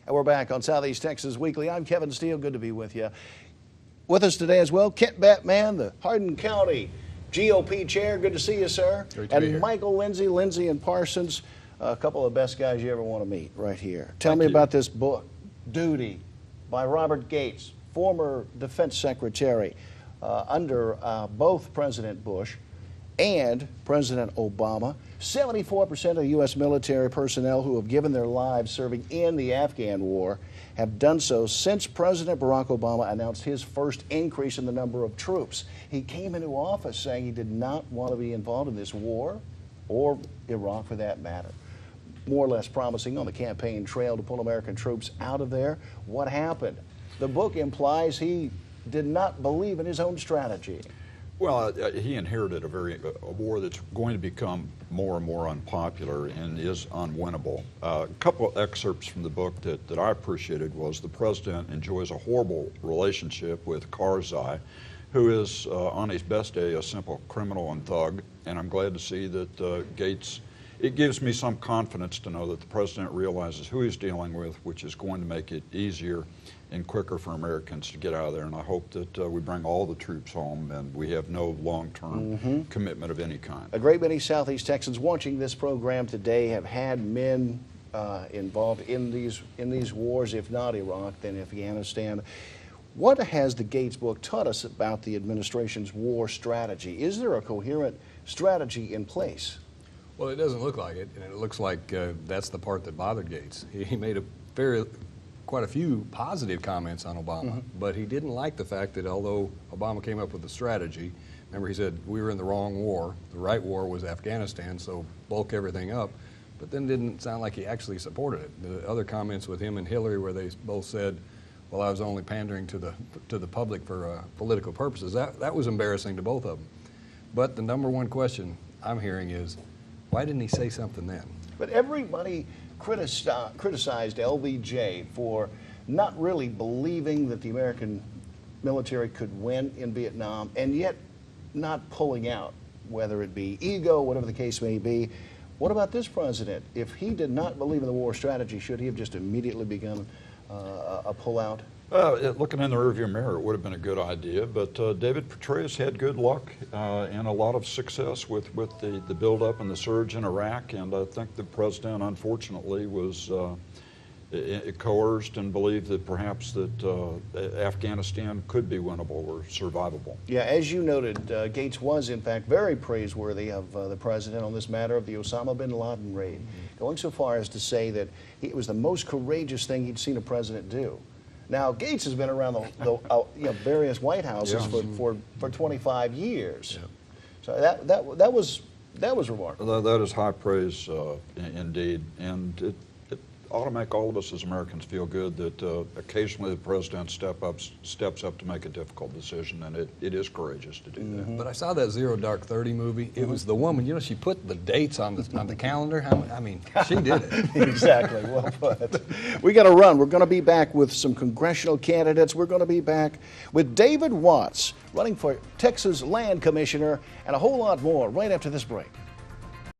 And we're back on Southeast Texas Weekly. I'm Kevin Steele. Good to be with you. With us today as well, Kent Batman, the Hardin County GOP chair. Good to see you, sir. Great to be here. Michael Lindsay and Parsons, a couple of the best guys you ever want to meet right here. Tell Thank me you. about this book, Duty, by Robert Gates, former defense secretary under both President Bush and President Obama. 74% of the U.S. military personnel who have given their lives serving in the Afghan war have done so since President Barack Obama announced his first increase in the number of troops. He came into office saying he did not want to be involved in this war, or Iraq for that matter. More or less promising on the campaign trail to pull American troops out of there. What happened? The book implies he did not believe in his own strategy. Well, he inherited a war that's going to become more and more unpopular and is unwinnable. A couple of excerpts from the book that I appreciated was the president enjoys a horrible relationship with Karzai, who is, on his best day, a simple criminal and thug. And I'm glad to see that Gates, it gives me some confidence to know that the president realizes who he's dealing with, which is going to make it easier and quicker for Americans to get out of there. And I hope that we bring all the troops home and we have no long-term commitment of any kind. A great many Southeast Texans watching this program today have had men involved in these wars, if not Iraq, then Afghanistan. What has the Gates book taught us about the administration's war strategy? Is there a coherent strategy in place? Well, it doesn't look like it, and it looks like that's the part that bothered Gates. He made quite a few positive comments on Obama, but he didn't like the fact that although Obama came up with a strategy, remember he said we were in the wrong war, the right war was Afghanistan, so bulk everything up, but then didn't sound like he actually supported it. The other comments with him and Hillary where they both said, well, I was only pandering to the public for political purposes, that was embarrassing to both of them. But the number one question I'm hearing is, why didn't he say something then? But everybody criticized LBJ for not really believing that the American military could win in Vietnam and yet not pulling out, whether it be ego, whatever the case may be. What about this president? If he did not believe in the war strategy, should he have just immediately begun a pullout? Looking in the rearview mirror, it would have been a good idea, but David Petraeus had good luck and a lot of success with the buildup and the surge in Iraq, and I think the president, unfortunately, was coerced and believed that perhaps that Afghanistan could be winnable or survivable. Yeah, as you noted, Gates was, in fact, very praiseworthy of the president on this matter of the Osama bin Laden raid, going so far as to say that it was the most courageous thing he'd seen a president do. Now, Gates has been around the various White Houses for 25 years. Yeah. So that was remarkable. That is high praise indeed, and it ought to make all of us as Americans feel good that occasionally the president steps up to make a difficult decision, and it is courageous to do that. But I saw that Zero Dark 30 movie. It was the woman, you know, she put the dates on the calendar. I mean, she did it. Exactly, well put. We got to run. We're going to be back with some congressional candidates. We're going to be back with David Watts running for Texas Land Commissioner and a whole lot more right after this break.